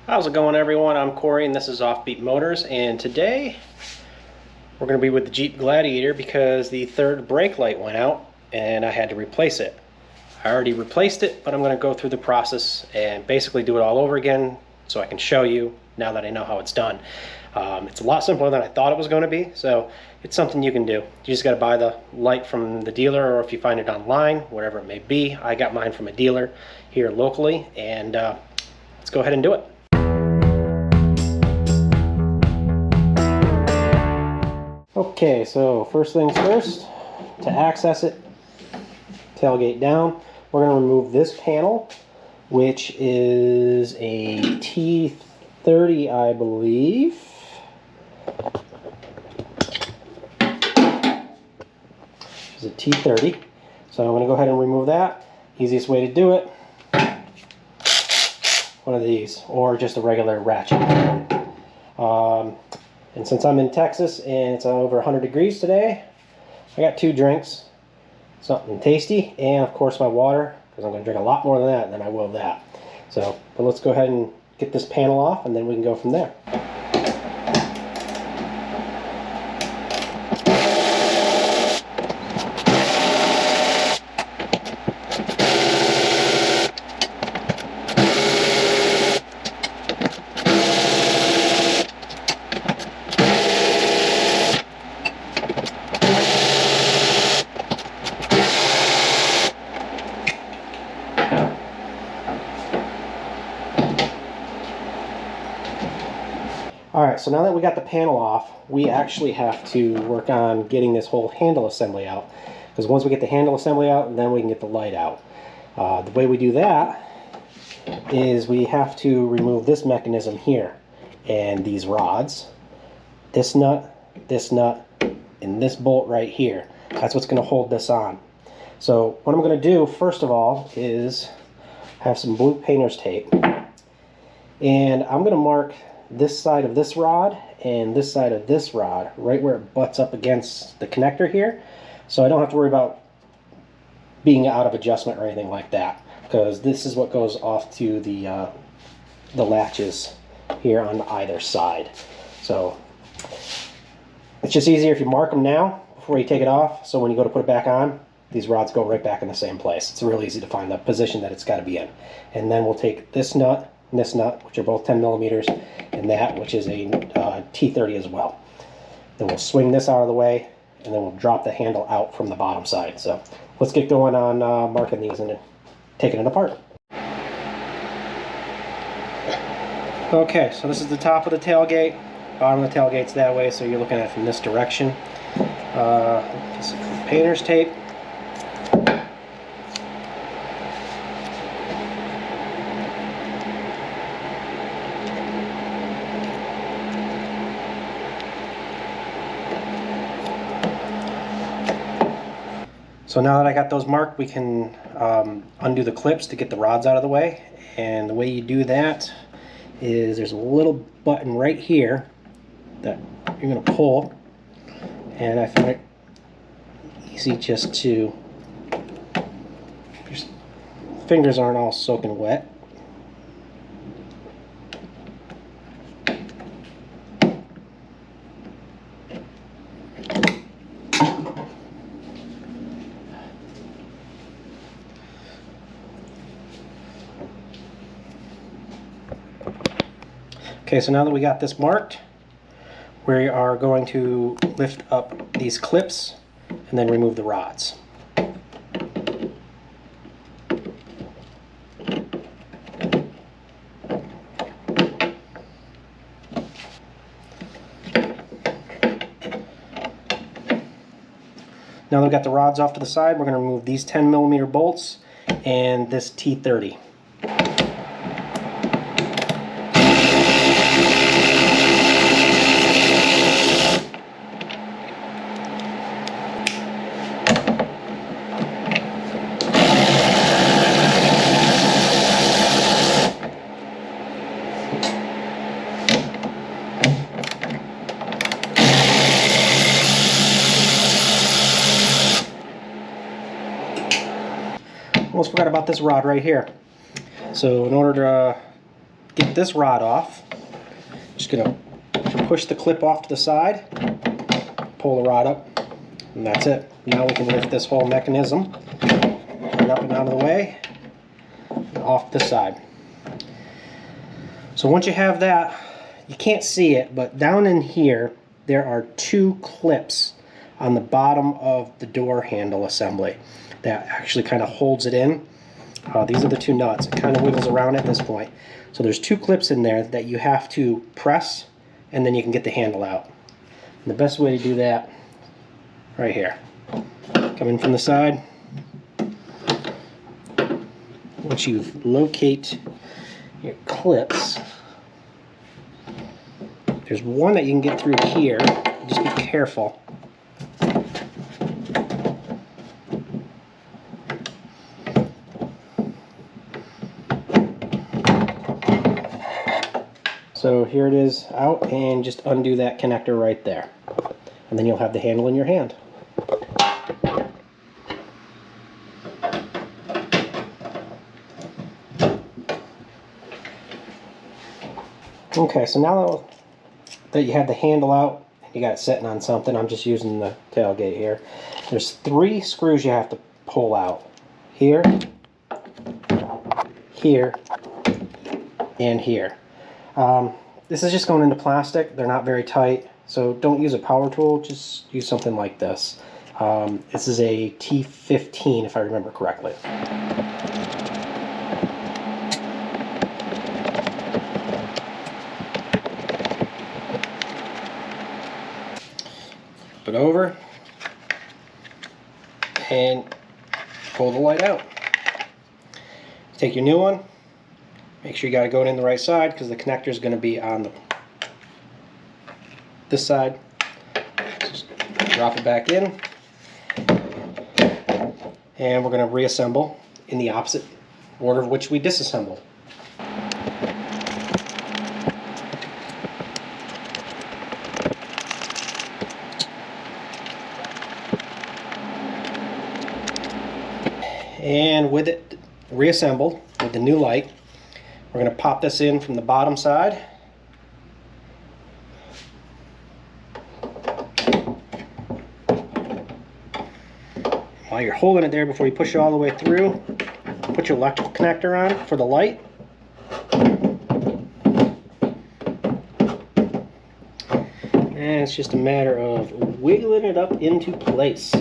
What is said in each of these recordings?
How's it going, everyone? I'm Corey and this is Offbeat Motors, and today we're going to be with the Jeep Gladiator because the third brake light went out and I had to replace it. I already replaced it, but I'm going to go through the process and basically do it all over again so I can show you now that I know how it's done. It's a lot simpler than I thought it was going to be, so it's something you can do. You just got to buy the light from the dealer, or if you find it online, whatever it may be. I got mine from a dealer here locally, and let's go ahead and do it. Okay, so first things first, to access it, tailgate down, we're going to remove this panel, which is a T30, I believe. It's a T30. So I'm going to go ahead and remove that. Easiest way to do it, one of these, or just a regular ratchet. And since I'm in Texas and it's over 100 degrees today, I got 2 drinks, something tasty, and of course my water, because I'm going to drink a lot more than that than I will that. So, but let's go ahead and get this panel off and then we can go from there. Alright, so now that we got the panel off, we actually have to work on getting this whole handle assembly out. Because once we get the handle assembly out, then we can get the light out. The way we do that is we have to remove this mechanism here, and these rods, this nut, and this bolt right here. That's what's going to hold this on. So what I'm going to do, first of all, is have some blue painter's tape. And I'm going to mark this side of this rod and this side of this rod right where it butts up against the connector here, so I don't have to worry about being out of adjustment or anything like that, because this is what goes off to the latches here on either side. So it's just easier if you mark them now before you take it off, so when you go to put it back on, these rods go right back in the same place. It's real easy to find the position that it's got to be in. And then we'll take this nut and this nut, which are both 10 millimeters, and that, which is a T30 as well. Then we'll swing this out of the way, and then we'll drop the handle out from the bottom side. So let's get going on marking these and taking it apart. Okay, so this is the top of the tailgate. Bottom of the tailgate's that way, so you're looking at it from this direction. Some painter's tape. So now that I got those marked, we can undo the clips to get the rods out of the way. And the way you do that is there's a little button right here that you're going to pull. And I find it easy just to, your fingers aren't all soaking wet. Okay, so now that we got this marked, we are going to lift up these clips and then remove the rods. Now that we've got the rods off to the side, we're going to remove these 10 millimeter bolts and this T30. Almost forgot about this rod right here. So in order to get this rod off. Just going to push the clip off to the side, pull the rod up, and that's it. Now we can lift this whole mechanism right up and out of the way and off to the side. So once you have that, you can't see it, but down in here there are 2 clips on the bottom of the door handle assembly that actually kind of holds it in. These are the 2 nuts. It kind of wiggles around at this point. So there's 2 clips in there that you have to press, and then you can get the handle out. And the best way to do that, right here. Come in from the side. Once you locate your clips, there's one that you can get through here. Just be careful. So here it is out, and just undo that connector right there. And then you'll have the handle in your hand. Okay, so now that you have the handle out, you got it sitting on something, I'm just using the tailgate here. There's 3 screws you have to pull out. Here, here, and here. This is just going into plastic. They're not very tight, so don't use a power tool, just use something like this. This is a T15 if I remember correctly. Flip it over and pull the light out. Take your new one. Make sure you got to go in the right side because the connector is going to be on this side. Just drop it back in, and we're going to reassemble in the opposite order of which we disassembled. And with it reassembled with the new light, we're going to pop this in from the bottom side. While you're holding it there, before you push it all the way through, put your electrical connector on for the light. And it's just a matter of wiggling it up into place.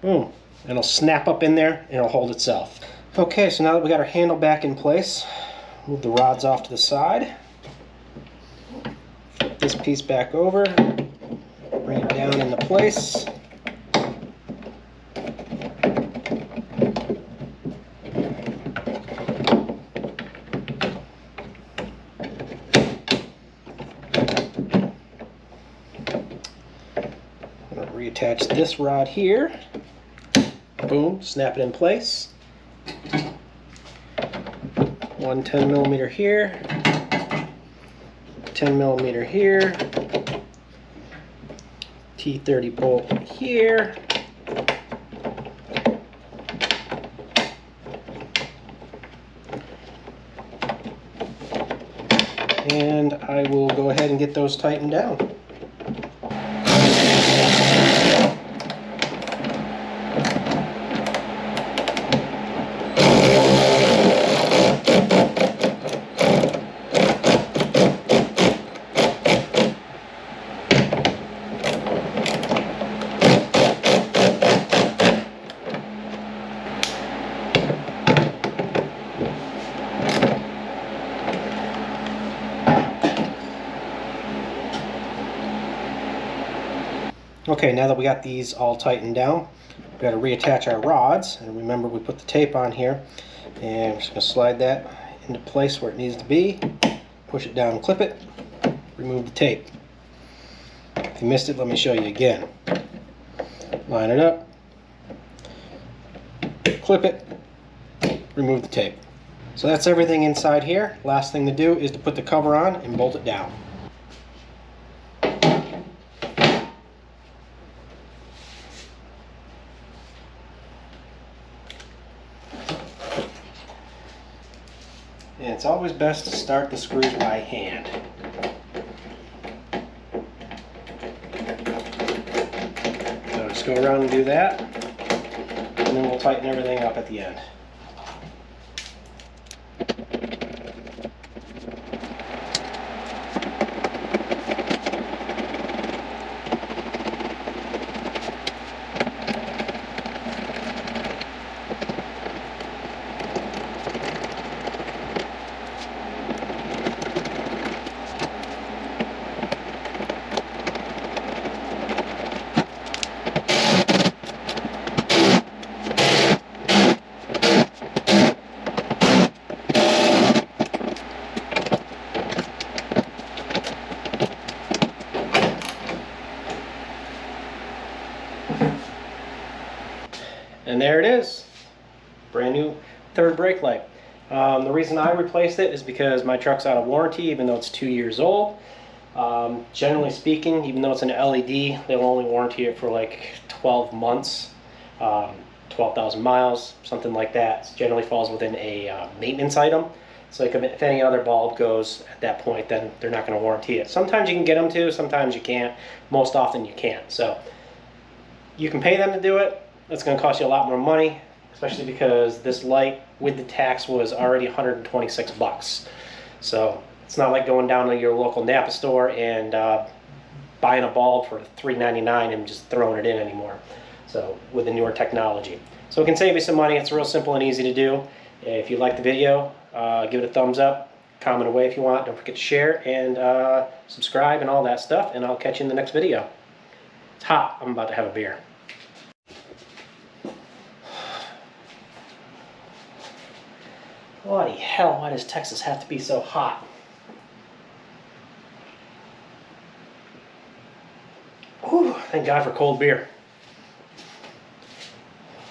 Boom. It'll snap up in there and it'll hold itself. Okay, so now that we got our handle back in place, move the rods off to the side. Flip this piece back over, bring it down into place. I'm going to reattach this rod here. Boom, snap it in place. 1 10mm here, 10mm here, T30 bolt here, and I will go ahead and get those tightened down. Okay, now that we got these all tightened down, we got to reattach our rods. And remember, we put the tape on here, and we're just going to slide that into place where it needs to be. Push it down and clip it. Remove the tape. If you missed it, let me show you again. Line it up. Clip it. Remove the tape. So that's everything inside here. Last thing to do is to put the cover on and bolt it down. And it's always best to start the screws by hand. So just go around and do that, and then we'll tighten everything up at the end. And there it is, brand new third brake light. The reason I replaced it is because my truck's out of warranty, even though it's 2 years old. Generally speaking, even though it's an LED, they'll only warranty it for like 12 months, 12,000 miles, something like that. It generally falls within a maintenance item. So like if any other bulb goes at that point, then they're not going to warranty it. Sometimes you can get them to, sometimes you can't. Most often you can't. So you can pay them to do it. It's going to cost you a lot more money, especially because this light with the tax was already 126 bucks. So it's not like going down to your local Napa store and buying a bulb for $3.99 and just throwing it in anymore. So with the newer technology. So it can save you some money. It's real simple and easy to do. If you like the video, give it a thumbs up, comment away if you want. Don't forget to share and subscribe and all that stuff. And I'll catch you in the next video. It's hot. I'm about to have a beer. Bloody hell, why does Texas have to be so hot? Whew, thank God for cold beer.